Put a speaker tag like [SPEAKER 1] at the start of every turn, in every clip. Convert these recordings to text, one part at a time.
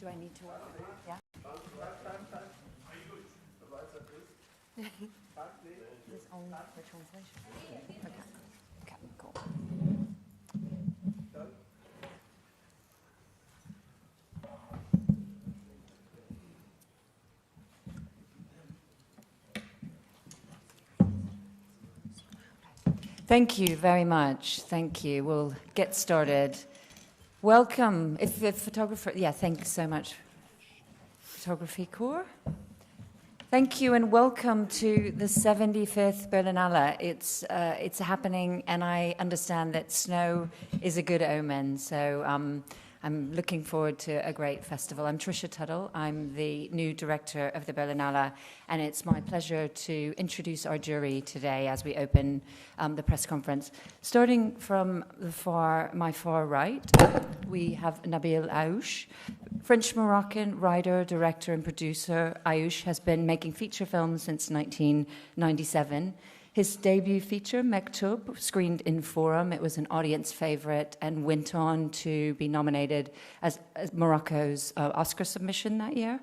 [SPEAKER 1] Do I need to work? Yeah? It's on the translation. Okay. Okay, cool. Thank you very much. Thank you. We'll get started. Welcome. If the photographer, thanks so much. Photography Corps. Thank you and welcome to the 75th Berlinale. It's happening, and I understand that snow is a good omen. So I'm looking forward to a great festival. I'm Trisha Tuttle. I'm the new director of the Berlinale, and it's my pleasure to introduce our jury today as we open the press conference. Starting from my far right, we have Nabil Aouche, French-Moroccan writer, director, and producer. Aouche has been making feature films since 1997. His debut feature, Mektoub, screened in Forum. It was an audience favorite and went on to be nominated as Morocco's Oscar submission that year.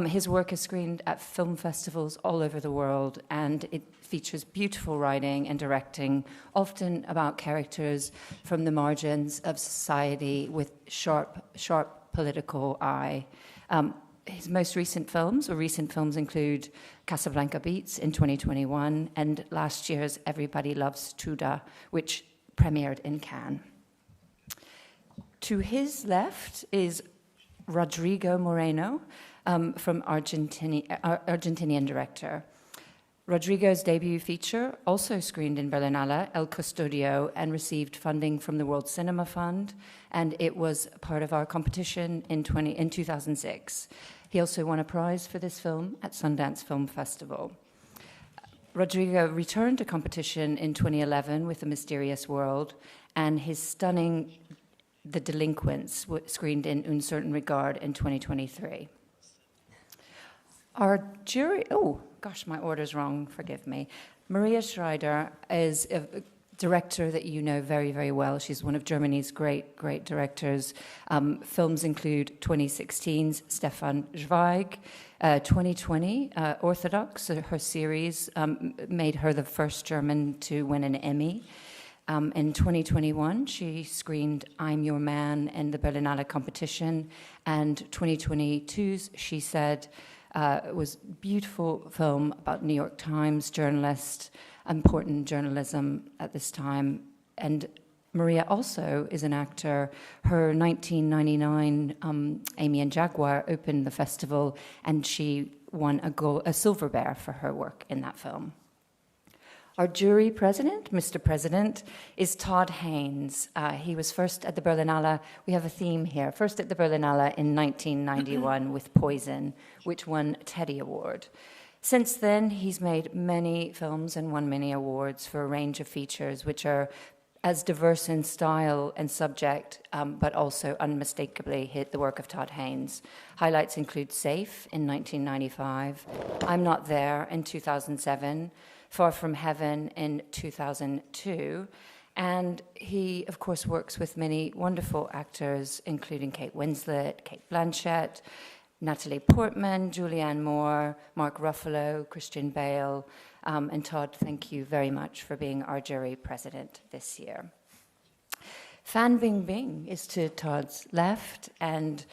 [SPEAKER 1] His work is screened at film festivals all over the world, and it features beautiful writing and directing, often about characters from the margins of society with sharp political eye. His most recent films include Casablanca Beats in 2021 and last year's Everybody Loves Tuda, which premiered in Cannes. To his left is Rodrigo Moreno, from Argentinian director. Rodrigo's debut feature also screened in Berlinale, El Custodio, and received funding from the World Cinema Fund, and it was part of our competition in 2006. He also won a prize for this film at Sundance Film Festival. Rodrigo returned to competition in 2011 with The Mysterious World, and his stunning The Delinquents screened in Un Certain Regard in 2023. Our jury, my order's wrong, forgive me. Maria Schreider is a director that you know very, very well. She's one of Germany's great directors. Films include 2016's Stefan Zweig, 2020 Orthodox, her series made her the first German to win an Emmy. In 2021, she screened I'm Your Man in the Berlinale competition, and 2022's She Said was a beautiful film about New York Times journalist, important journalism at this time. And Maria also is an actor. Her 1999 Amy and Jaguar opened the festival, and she won a Silver Bear for her work in that film. Our jury president, Mr. President, is Todd Haynes. He was first at the Berlinale. We have a theme here. First at the Berlinale in 1991 with Poison, which won a Teddy Award. Since then, he's made many films and won many awards for a range of features, which are as diverse in style and subject, but also unmistakably hit the work of Todd Haynes. Highlights include Safe in 1995, I'm Not There in 2007, Far From Heaven in 2002, and he, of course, works with many wonderful actors, including Kate Winslet, Kate Blanchett, Natalie Portman, Julianne Moore, Mark Ruffalo, Christian Bale, and Todd, thank you very much for being our jury president this year. Fan Bingbing is to Todd's left, and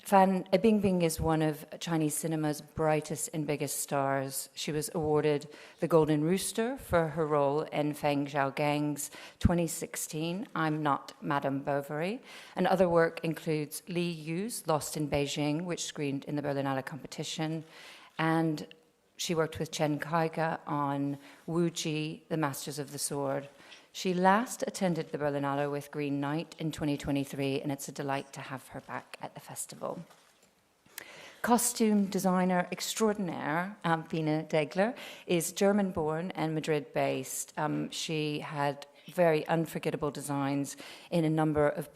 [SPEAKER 1] Fan Bingbing is one of Chinese cinema's brightest and biggest stars. She was awarded the Golden Rooster for her role in Feng Xiaogang's 2016 I'm Not Madame Bovary. And other work includes Li Yu's Lost in Beijing, which screened in the Berlinale competition. And she worked with Chen Kaige on Wu Ji, The Masters of the Sword. She last attended the Berlinale with Green Knight in 2023, and it's a delight to have her back at the festival. Costume designer extraordinaire, Pina Degler, is German-born and Madrid-based. She had very unforgettable designs in a number of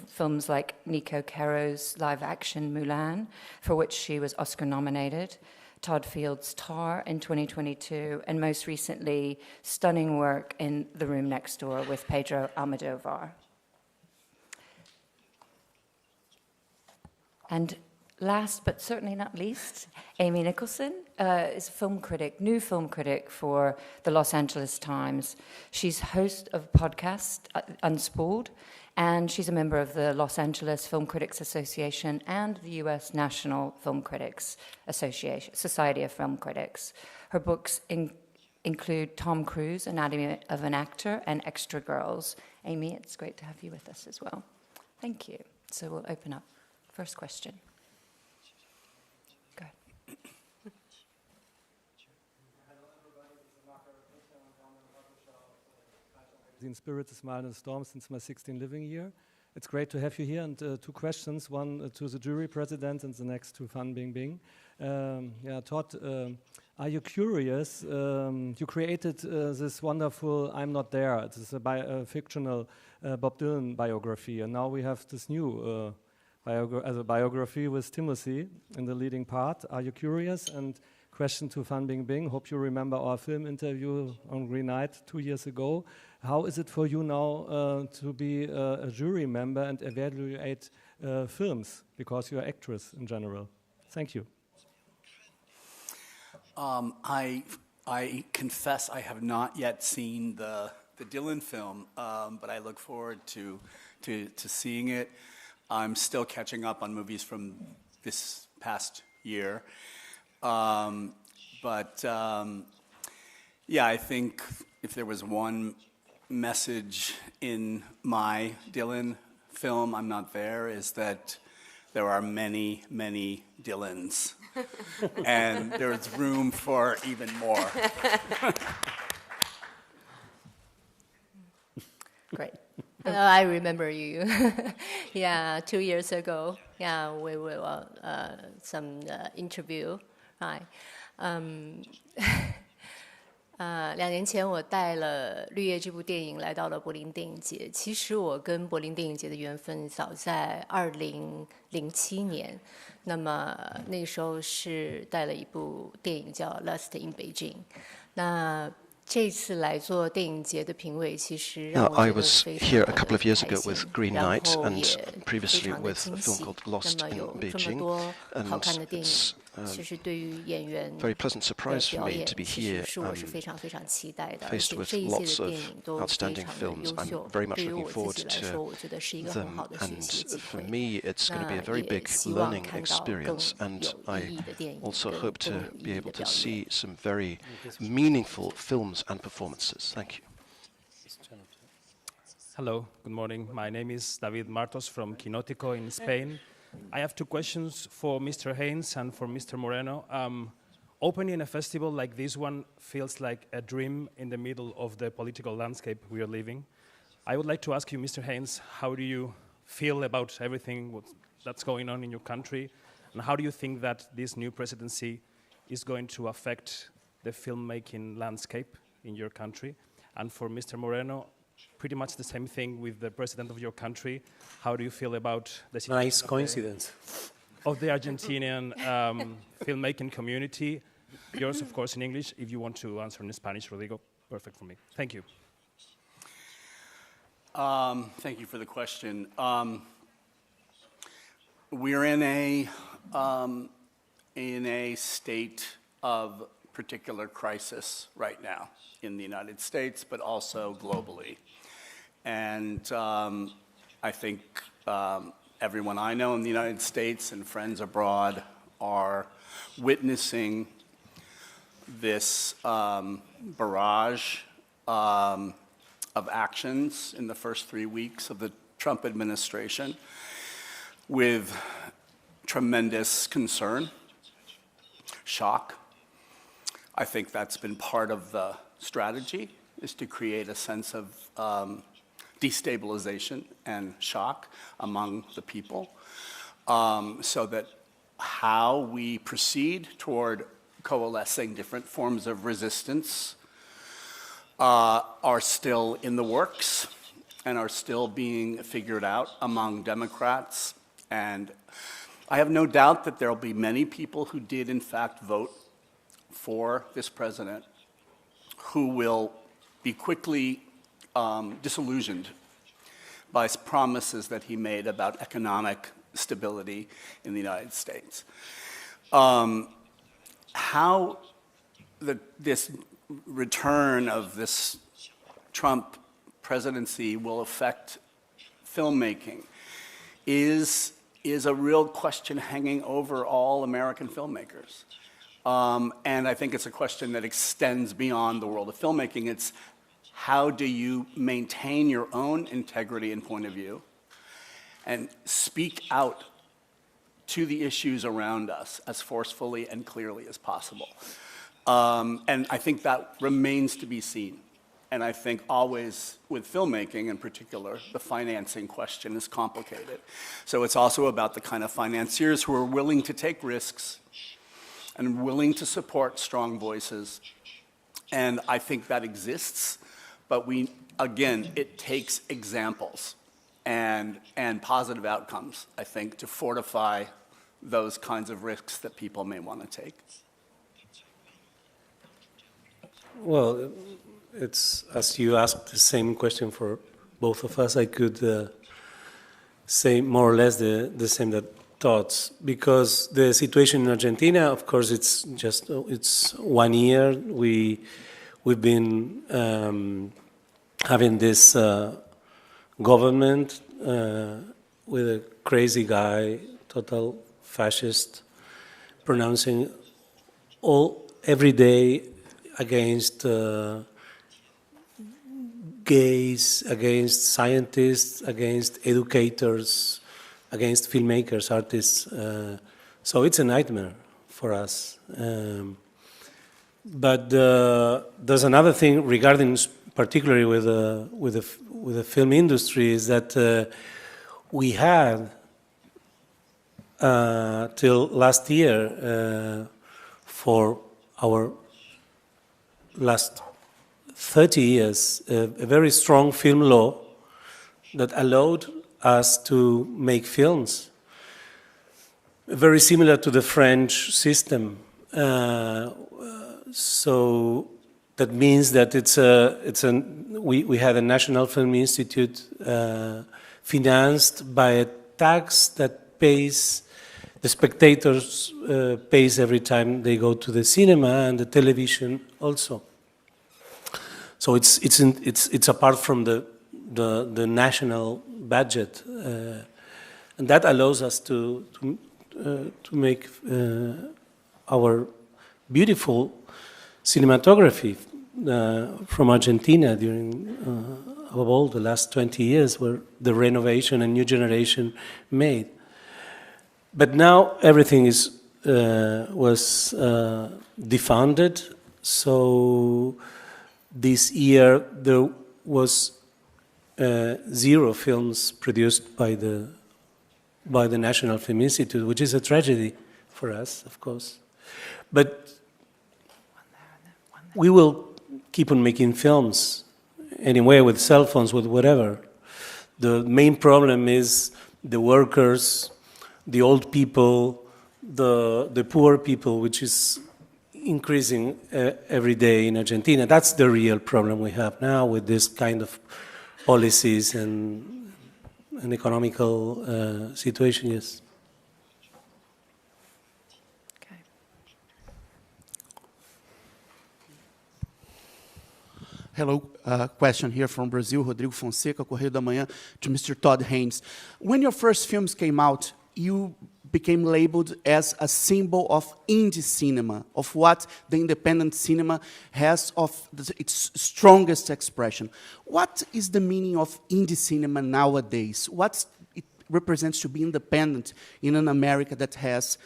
[SPEAKER 1] films like Nico Caro's live-action Mulan, for which she was Oscar-nominated, Todd Field's Tar in 2022, and most recently, stunning work in The Room Next Door with Pedro Almodovar. And last but certainly not least, Amy Nicholson is a film critic, new film critic for the Los Angeles Times. She's host of a podcast, Unspooled, and she's a member of the Los Angeles Film Critics Association and the U.S. National Film Critics Association, Society of Film Critics. Her books include Tom Cruise, Anatomy of an Actor, and Extra Girls. Amy, it's great to have you with us as well. Thank you. So we'll open up. First question. Go ahead.
[SPEAKER 2] In Spirits, a Smile and a Storm since my 16th living year. It's great to have you here, and two questions, one to the jury president and the next to Fan Bingbing. Todd, are you curious? You created this wonderful I'm Not There. It's a fictional Bob Dylan biography, and now we have this new biography with Timothy in the leading part. Are you curious? And question to Fan Bingbing. Hope you remember our film interview on Green Night 2 years ago. How is it for you now to be a jury member and evaluate films, because you're an actress in general? Thank you.
[SPEAKER 3] I confess I have not yet seen the Dylan film, but I look forward to seeing it. I'm still catching up on movies from this past year. I think if there was one message in my Dylan film, I'm Not There, is that there are many, many Dylans. And there's room for even more.
[SPEAKER 4] Great. I remember you. 2 years ago. We were some interview. Hi. 2年前我带了《绿叶》这部电影来到了柏林电影节。其实我跟柏林电影节的缘分早在2007年，那么那时候是带了一部电影叫《Lost in Beijing》。那这次来做电影节的评委，其实让我觉得非常的开心，
[SPEAKER 5] I was here a couple of years ago with Green Night and previously with a film called Lost in Beijing, and it's a very pleasant surprise for me to be here, faced with lots of outstanding films. I'm very much looking forward to them, and for me it's going to be a very big learning experience, and I also hope to be able to see some very meaningful films and performances. Thank you.
[SPEAKER 6] Hello, good morning. My name is David Martos from Quinótico in Spain. I have two questions for Mr. Haynes and for Mr. Moreno. Opening a festival like this one feels like a dream in the middle of the political landscape we are living. I would like to ask you, Mr. Haynes, how do you feel about everything that's going on in your country, and how do you think that this new presidency is going to affect the filmmaking landscape in your country? And for Mr. Moreno, pretty much the same thing with the president of your country. How do you feel about the situation
[SPEAKER 7] nice coincidence
[SPEAKER 6] of the Argentinian filmmaking community? Yours, of course, in English. If you want to answer in Spanish, Rodrigo, perfect for me. Thank you.
[SPEAKER 3] Thank you for the question. We're in a state of particular crisis right now in the United States, but also globally. And I think everyone I know in the United States and friends abroad are witnessing this barrage of actions in the first 3 weeks of the Trump administration with tremendous concern, shock. I think that's been part of the strategy, is to create a sense of destabilization and shock among the people, so that how we proceed toward coalescing different forms of resistance are still in the works and are still being figured out among Democrats. And I have no doubt that there will be many people who did in fact vote for this president who will be quickly disillusioned by promises that he made about economic stability in the United States. How this return of this Trump presidency will affect filmmaking is a real question hanging over all American filmmakers. And I think it's a question that extends beyond the world of filmmaking. It's how do you maintain your own integrity and point of view and speak out to the issues around us as forcefully and clearly as possible. And I think that remains to be seen. And I think always with filmmaking in particular, the financing question is complicated. So it's also about the kind of financiers who are willing to take risks and willing to support strong voices. And I think that exists, but again, it takes examples and positive outcomes, I think, to fortify those kinds of risks that people may want to take.
[SPEAKER 7] Well, it's, as you asked the same question for both of us, I could say more or less the same thoughts, because the situation in Argentina, of course, it's 1 year. We've been having this government with a crazy guy, total fascist, pronouncing every day against gays, against scientists, against educators, against filmmakers, artists. So it's a nightmare for us. But there's another thing regarding, particularly with the film industry, is that we had till last year, for our last 30 years, a very strong film law that allowed us to make films very similar to the French system. So that means that we had a National Film Institute financed by a tax that pays the spectators pays every time they go to the cinema, and the television also. So it's apart from the national budget, and that allows us to make our beautiful cinematography from Argentina during above all the last 20 years, where the renovation and new generation made. But now everything was defunded. So this year there was 0 films produced by the National Film Institute, which is a tragedy for us, of course. But we will keep on making films anyway, with cell phones, with whatever. The main problem is the workers, the old people, the poor people, which is increasing every day in Argentina. That's the real problem we have now with this kind of policies and economical situation, yes.
[SPEAKER 1] Okay.
[SPEAKER 8] Hello, question here from Brazil, Rodrigo Fonseca, Correio da Manhã, to Mr. Todd Haynes. When your first films came out, you became labeled as a symbol of indie cinema, of what the independent cinema has of its strongest expression. What is the meaning of indie cinema nowadays? What it represents to be independent in an America that has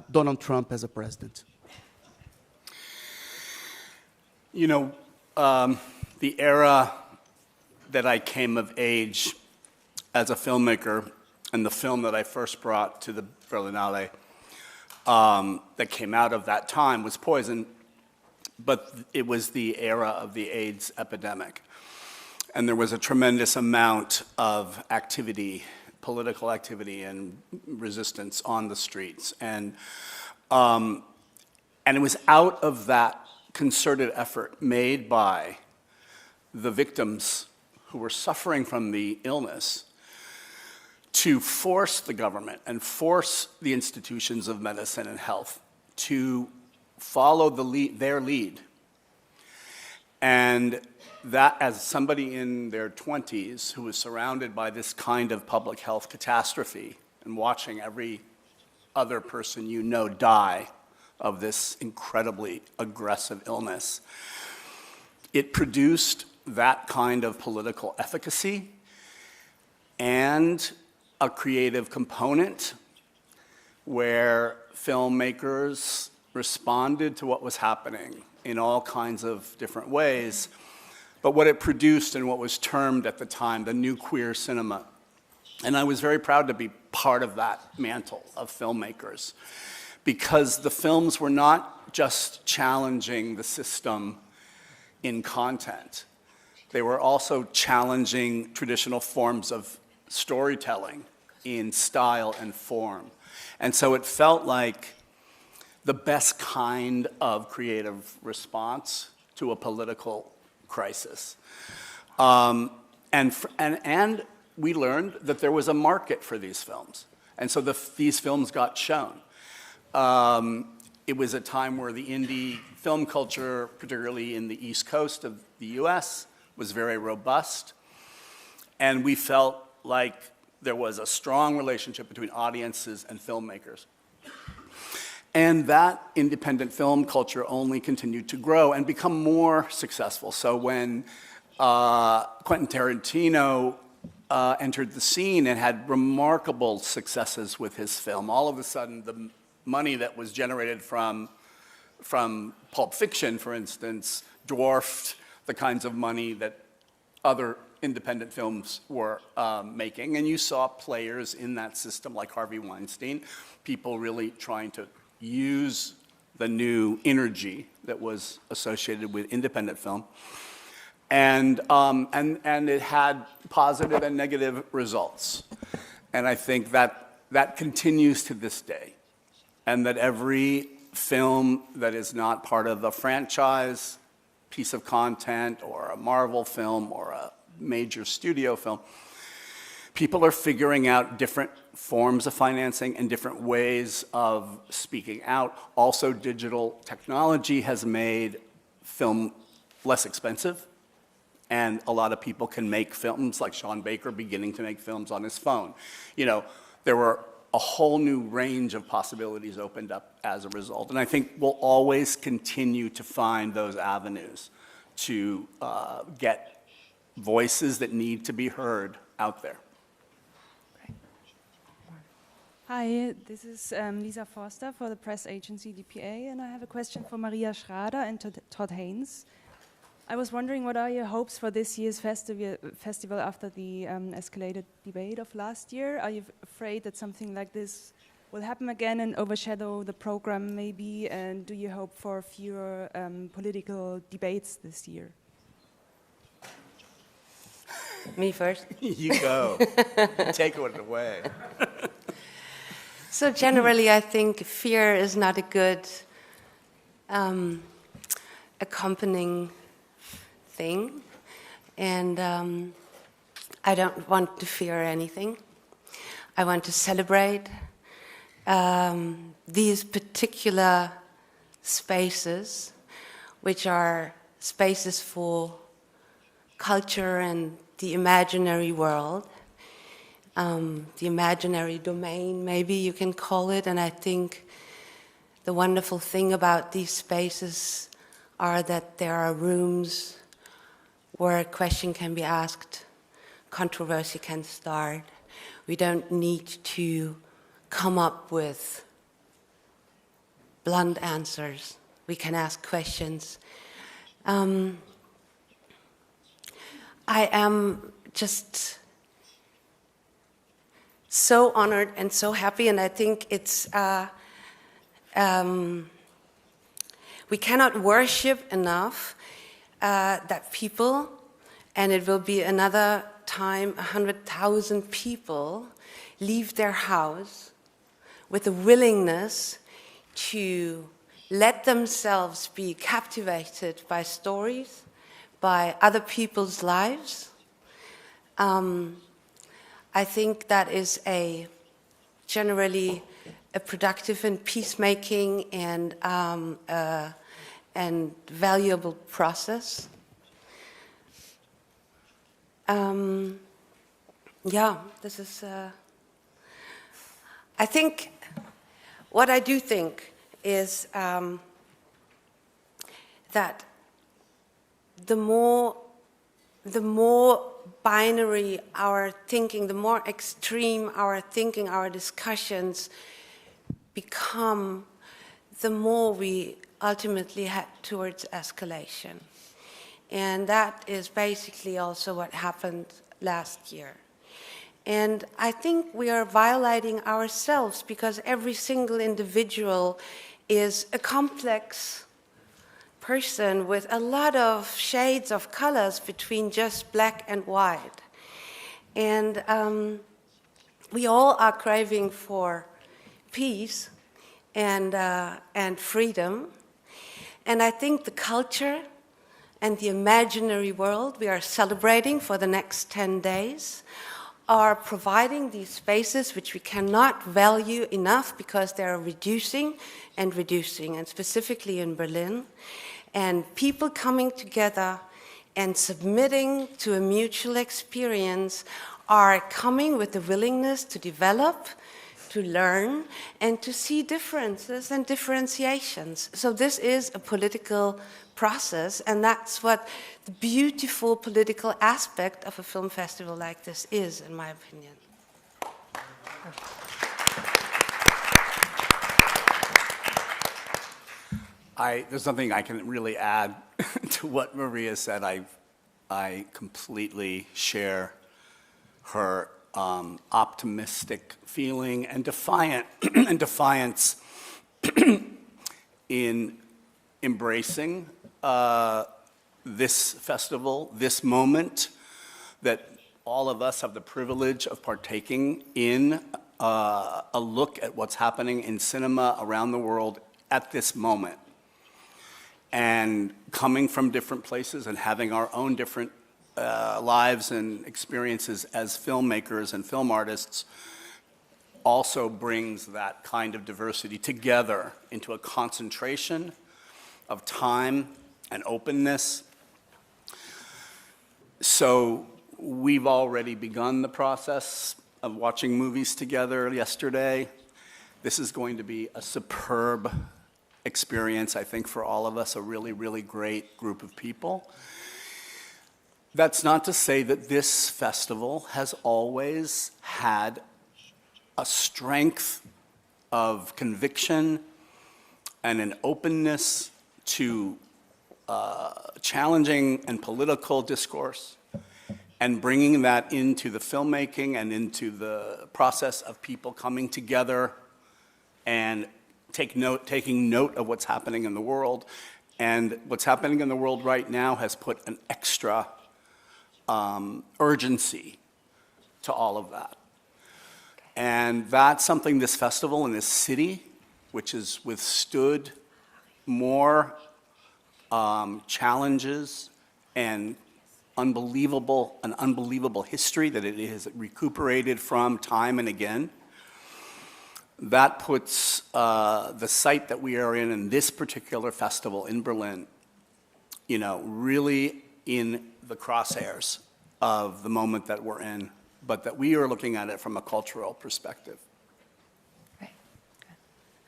[SPEAKER 8] Donald Trump as a president?
[SPEAKER 3] You know, the era that I came of age as a filmmaker, and the film that I first brought to the Berlinale that came out of that time was Poison, but it was the era of the AIDS epidemic. And there was a tremendous amount of activity, political activity and resistance on the streets. And it was out of that concerted effort made by the victims who were suffering from the illness to force the government and force the institutions of medicine and health to follow their lead. And that, as somebody in their 20s who was surrounded by this kind of public health catastrophe and watching every other person you know die of this incredibly aggressive illness, it produced that kind of political efficacy and a creative component where filmmakers responded to what was happening in all kinds of different ways. But what it produced and what was termed at the time the new queer cinema. And I was very proud to be part of that mantle of filmmakers, because the films were not just challenging the system in content. They were also challenging traditional forms of storytelling in style and form. And so it felt like the best kind of creative response to a political crisis. And we learned that there was a market for these films. And so these films got shown. It was a time where the indie film culture, particularly in the East Coast of the US, was very robust. And we felt like there was a strong relationship between audiences and filmmakers. And that independent film culture only continued to grow and become more successful. So when Quentin Tarantino entered the scene and had remarkable successes with his film, all of a sudden the money that was generated from Pulp Fiction, for instance, dwarfed the kinds of money that other independent films were making. And you saw players in that system like Harvey Weinstein, people really trying to use the new energy that was associated with independent film. And it had positive and negative results. And I think that continues to this day. And that every film that is not part of a franchise, piece of content, or a Marvel film, or a major studio film, people are figuring out different forms of financing and different ways of speaking out. Also, digital technology has made film less expensive, and a lot of people can make films, like Sean Baker beginning to make films on his phone. You know, there were a whole new range of possibilities opened up as a result. And I think we'll always continue to find those avenues to get voices that need to be heard out there.
[SPEAKER 9] Hi, this is Lisa Forster for the press agency DPA, and I have a question for Maria Schrader and Todd Haynes. I was wondering, what are your hopes for this year's festival after the escalated debate of last year? Are you afraid that something like this will happen again and overshadow the program maybe? And do you hope for fewer political debates this year?
[SPEAKER 10] Me first?
[SPEAKER 3] You go. Take it away.
[SPEAKER 10] So generally, I think fear is not a good accompanying thing. And I don't want to fear anything. I want to celebrate these particular spaces, which are spaces for culture and the imaginary world. The imaginary domain, maybe you can call it. And I think the wonderful thing about these spaces are that there are rooms where a question can be asked, controversy can start. We don't need to come up with blunt answers. We can ask questions. I am just so honored and so happy, and I think it's we cannot worship enough that people, and it will be another time 100,000 people leave their house with a willingness to let themselves be captivated by stories, by other people's lives. I think that is generally a productive and peacemaking and valuable process. Yeah, this is. I think what I do think is that the more binary our thinking, the more extreme our thinking, our discussions become, the more we ultimately head towards escalation. And that is basically also what happened last year. And I think we are violating ourselves because every single individual is a complex person with a lot of shades of colors between just black and white. And we all are craving for peace and freedom. And I think the culture and the imaginary world we are celebrating for the next 10 days are providing these spaces which we cannot value enough because they are reducing, and specifically in Berlin. And people coming together and submitting to a mutual experience are coming with the willingness to develop, to learn, and to see differences and differentiations. So this is a political process, and that's what the beautiful political aspect of a film festival like this is, in my opinion.
[SPEAKER 3] There's nothing I can really add to what Maria said. I completely share her optimistic feeling and defiance in embracing this festival, this moment that all of us have the privilege of partaking in, a look at what's happening in cinema around the world at this moment. And coming from different places and having our own different lives and experiences as filmmakers and film artists also brings that kind of diversity together into a concentration of time and openness. So we've already begun the process of watching movies together yesterday. This is going to be a superb experience, I think, for all of us, a really, really great group of people. That's not to say that this festival has always had a strength of conviction and an openness to challenging and political discourse, and bringing that into the filmmaking and into the process of people coming together and taking note of what's happening in the world. And what's happening in the world right now has put an extra urgency to all of that. And that's something this festival in this city, which has withstood more challenges and an unbelievable history that it has recuperated from time and again. That puts the site that we are in this particular festival in Berlin, really in the crosshairs of the moment that we're in, but that we are looking at it from a cultural perspective.
[SPEAKER 1] Right.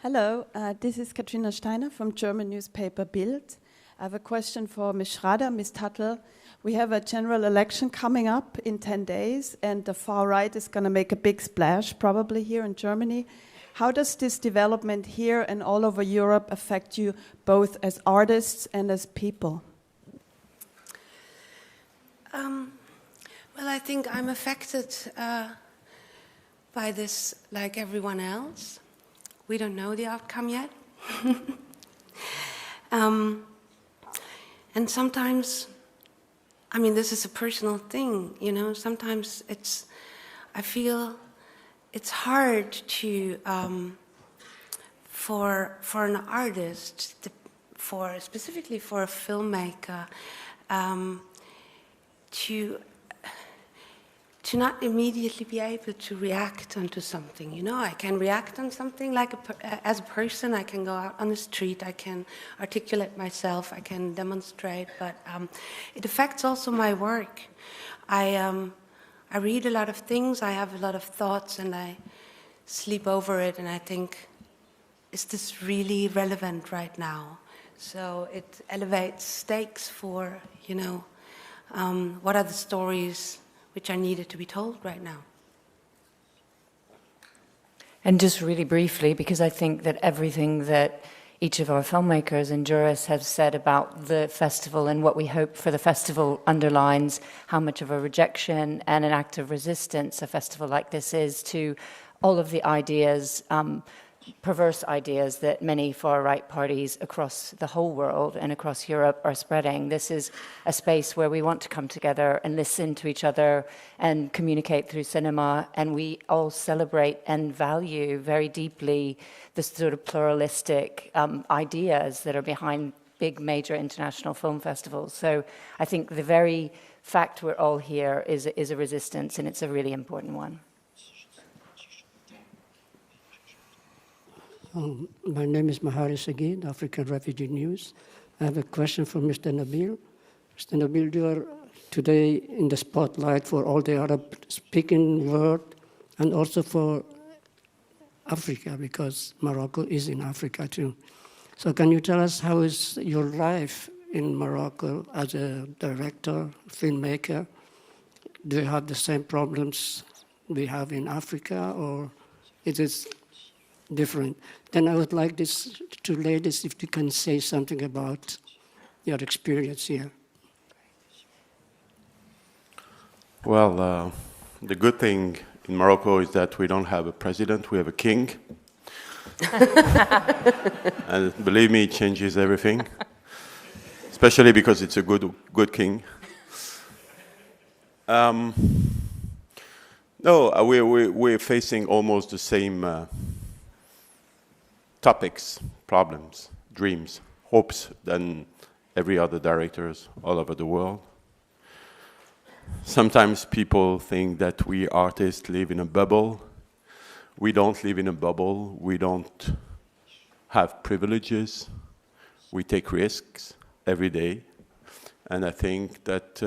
[SPEAKER 11] Hello, this is Katrina Steiner from German newspaper Bild. I have a question for Ms. Schrader, Ms. Tuttle. We have a general election coming up in 10 days, and the far right is going to make a big splash, probably here in Germany. How does this development here and all over Europe affect you, both as artists and as people?
[SPEAKER 10] Well, I think I'm affected by this like everyone else. We don't know the outcome yet. And sometimes, this is a personal thing, sometimes I feel it's hard to, for an artist, specifically for a filmmaker, to to not immediately be able to react onto something. You know, I can react on something like as a person. I can go out on the street. I can articulate myself. I can demonstrate. But it affects also my work. I read a lot of things. I have a lot of thoughts, and I sleep over it. And I think, is this really relevant right now? So it elevates stakes for, you know, what are the stories which are needed to be told right now.
[SPEAKER 1] And just really briefly, because I think that everything that each of our filmmakers and jurists have said about the festival and what we hope for the festival underlines how much of a rejection and an act of resistance a festival like this is to all of the ideas, perverse ideas that many far-right parties across the whole world and across Europe are spreading. This is a space where we want to come together and listen to each other and communicate through cinema, and we all celebrate and value very deeply the sort of pluralistic ideas that are behind big major international film festivals. So I think the very fact we're all here is a resistance, and it's a really important one.
[SPEAKER 12] My name is Mahari Sagid, African Refugee News. I have a question for Mr. Nabil. Mr. Nabil, you are today in the spotlight for all the Arab-speaking world and also for Africa, because Morocco is in Africa too. So can you tell us how is your life in Morocco as a director, filmmaker? Do you have the same problems we have in Africa, or is it different? Then I would like this two ladies, if you can say something about your experience here.
[SPEAKER 13] Well, the good thing in Morocco is that we don't have a president, we have a king. And believe me, it changes everything, especially because it's a good king. No, we're facing almost the same topics, problems, dreams, hopes than every other directors all over the world. Sometimes people think that we artists live in a bubble. We don't live in a bubble. We don't have privileges. We take risks every day. And I think that,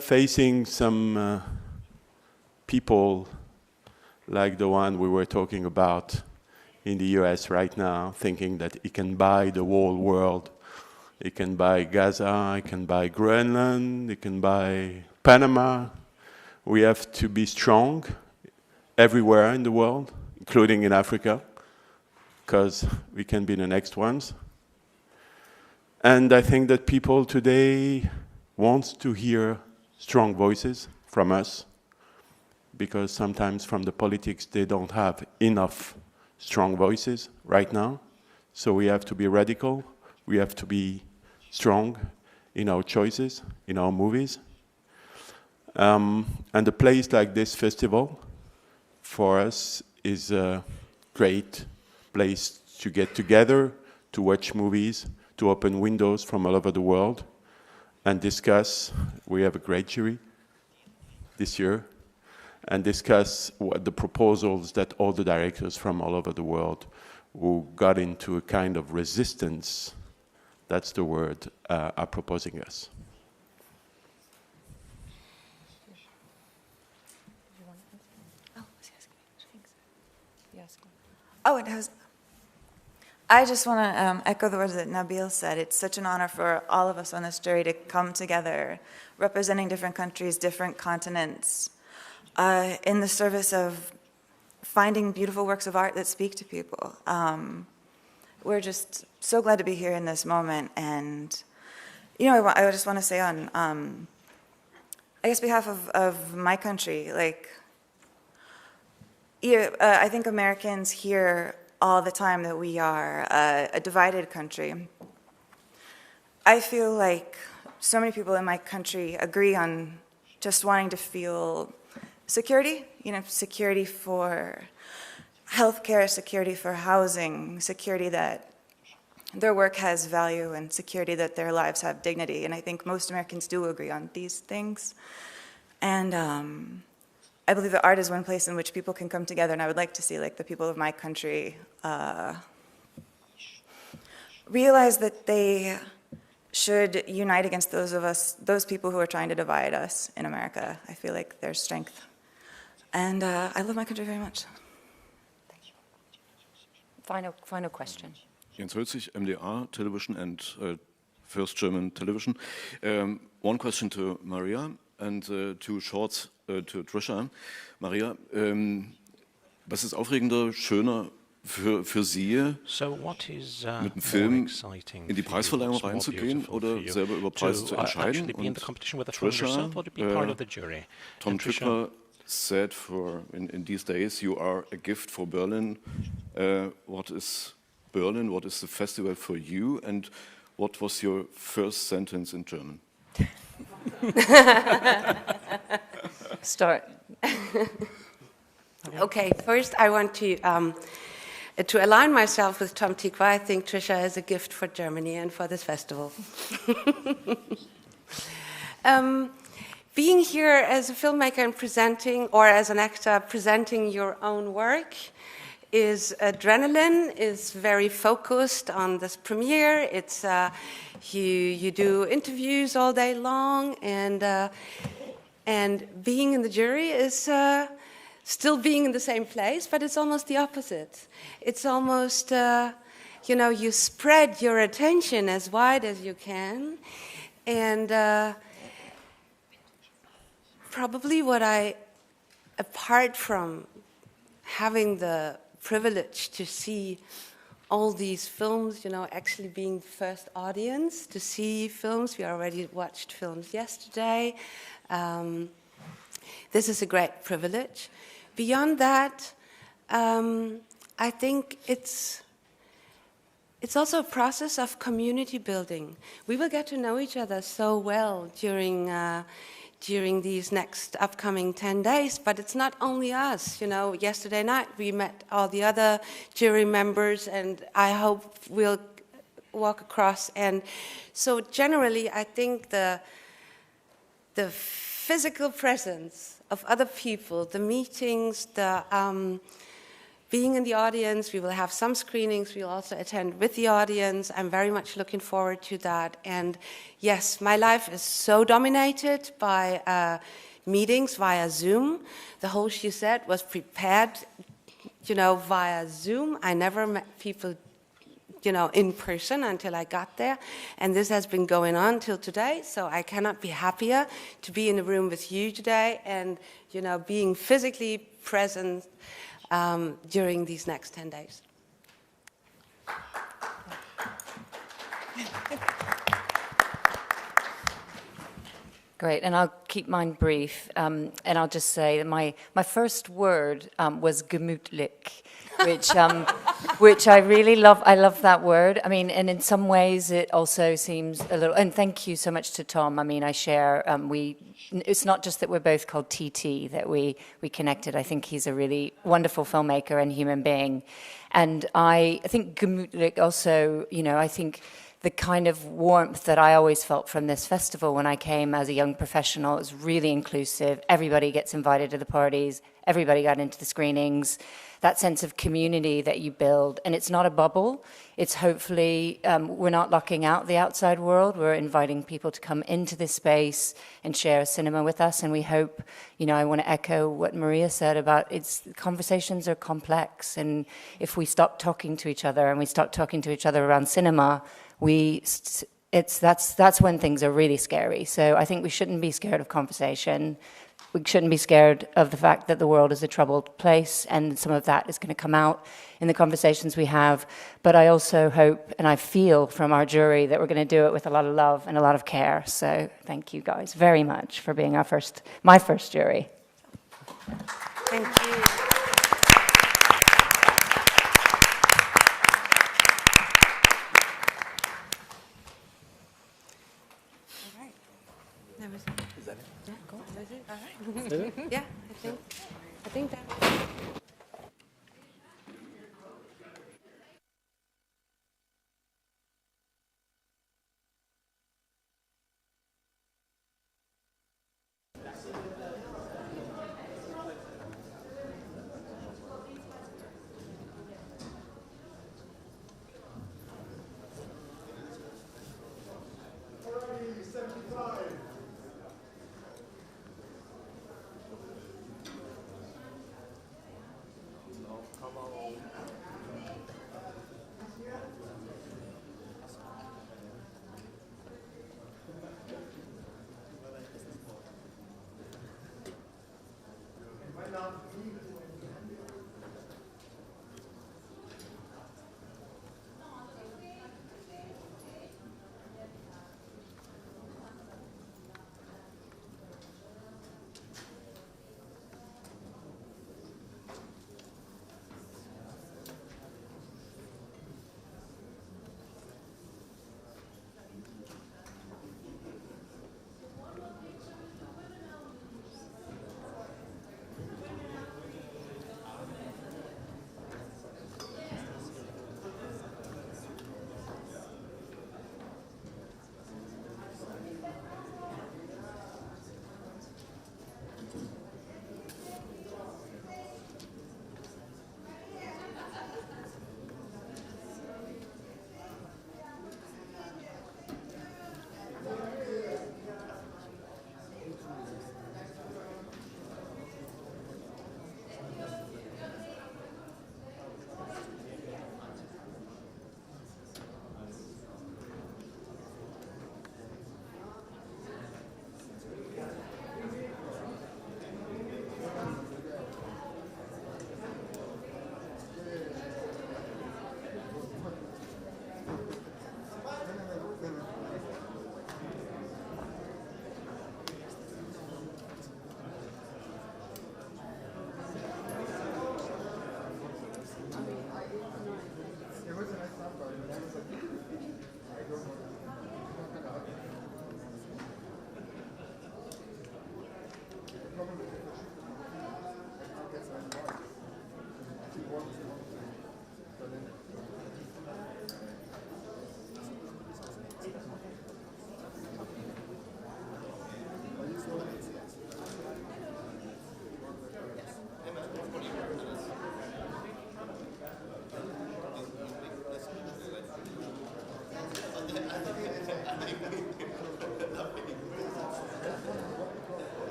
[SPEAKER 13] facing some people like the one we were talking about in the US right now, thinking that it can buy the whole world. It can buy Gaza, it can buy Greenland, it can buy Panama. We have to be strong everywhere in the world, including in Africa, because we can be the next ones. And I think that people today want to hear strong voices from us, because sometimes from the politics they don't have enough strong voices right now. So we have to be radical, we have to be strong in our choices, in our movies. And a place like this festival, for us, is a great place to get together, to watch movies, to open windows from all over the world and discuss. We have a great jury this year, and discuss what the proposals that all the directors from all over the world who got into a kind of resistance, that's the word, are proposing us.
[SPEAKER 14] Oh, I just want to echo the words that Nabil said. It's such an honor for all of us on this jury to come together, representing different countries, different continents, in the service of finding beautiful works of art that speak to people. We're just so glad to be here in this moment. And, you know, I just want to say on, I guess, behalf of my country, like, I think Americans hear all the time that we are a divided country. I feel like so many people in my country agree on just wanting to feel security, you know, security for healthcare, security for housing, security that their work has value, and security that their lives have dignity. And I think most Americans do agree on these things. And I believe that art is one place in which people can come together, and I would like to see like the people of my country realize that they should unite against those people who are trying to divide us in America. I feel like there's strength. And I love my country very much.
[SPEAKER 1] Thank you. Final question.
[SPEAKER 15] Jens Hölzig, MDR Television and First German Television. One question to Maria and two shorts to Trisha. Maria, was ist aufregender, schöner für Sie, mit dem Film in die Preisverleihung reinzugehen oder selber über Preise zu entscheiden? Und Trisha, Tom Tippler said in these days, you are a gift for Berlin. What is Berlin? What is the festival for you? And what was your first sentence in German?
[SPEAKER 1] Start.
[SPEAKER 10] Okay, first I want to align myself with Tom Tikva. I think Trisha is a gift for Germany and for this festival. Being here as a filmmaker and presenting, or as an actor presenting your own work, is adrenaline, is very focused on this premiere. It's you do interviews all day long, and being in the jury is still being in the same place, but it's almost the opposite. It's almost, you spread your attention as wide as you can, and probably apart from having the privilege to see all these films, actually being the first audience to see films. We already watched films yesterday. This is a great privilege. Beyond that, I think it's also a process of community building. We will get to know each other so well during these next upcoming 10 days, but it's not only us. Yesterday night we met all the other jury members, and I hope we'll walk across. And so generally, I think the physical presence of other people, the meetings, being in the audience, we will have some screenings, we'll also attend with the audience. I'm very much looking forward to that. And yes, my life is so dominated by meetings via Zoom. The whole She Said was prepared, via Zoom. I never met people, in person until I got there. And this has been going on till today, so I cannot be happier to be in a room with you today and, being physically present during these next 10 days.
[SPEAKER 1] Great, and I'll keep mine brief, and I'll just say that my first word was gemütlich, which I really love. I love that word. I mean, and in some ways it also seems a little, and thank you so much to Tom. I mean, I share, it's not just that we're both called TT, that we connected. I think he's a really wonderful filmmaker and human being. And I think gemütlich also, I think the kind of warmth that I always felt from this festival when I came as a young professional is really inclusive. Everybody gets invited to the parties. Everybody got into the screenings. That sense of community that you build. And it's not a bubble. It's hopefully, we're not locking out the outside world. We're inviting people to come into this space and share cinema with us. And we hope, I want to echo what Maria said about conversations are complex. And if we stop talking to each other and we stop talking to each other around cinema, that's when things are really scary. So I think we shouldn't be scared of conversation. We shouldn't be scared of the fact that the world is a troubled place, and some of that is going to come out in the conversations we have. But I also hope, and I feel from our jury, that we're going to do it with a lot of love and a lot of care. So thank you guys very much for being my first jury.
[SPEAKER 10] Thank you.
[SPEAKER 8] Is that it?
[SPEAKER 10] Yeah, cool. That's it. All right. Yeah, I think that.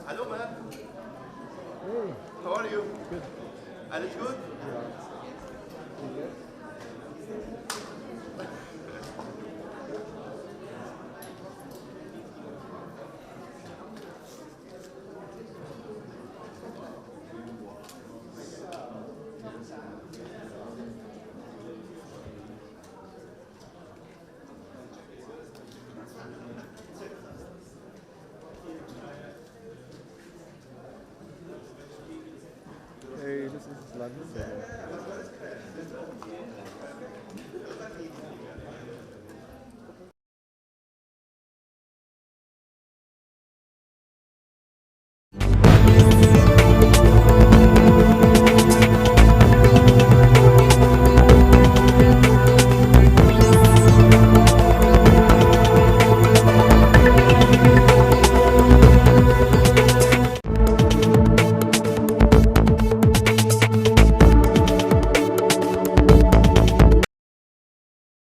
[SPEAKER 16] Hello, man. Hey. How are you? Good. Alles gut? Hey, this is London.